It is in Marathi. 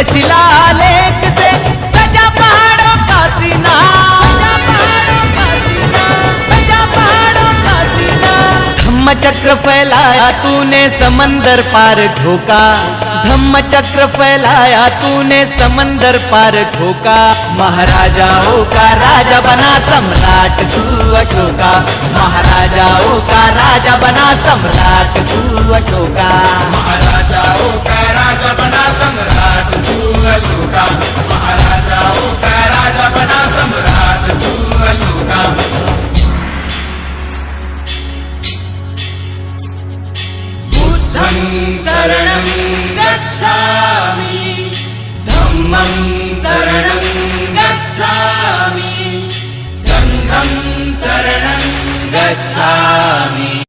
शिलालेख से सजा पहाड़ों का सीना, सजा पहाड़ों का सीना। धम्म चक्र फैलाया तूने समंदर पार ठोका, धम्म चक्र फैलाया तूने समंदर पार ठोका। महाराजाओं का राजा बना सम्राट तू अशोका, महाराजाओं का राजा बना सम्राट तू अशोका, महाराजाओं का राजा बना सम्राट तू अशोका, महाराजाओं का राजा बना सम्राट तू अशोका। बुद्धं शरणं गच्छामि, धम्मं शरणं गच्छामि, संघं शरणं गच्छामि।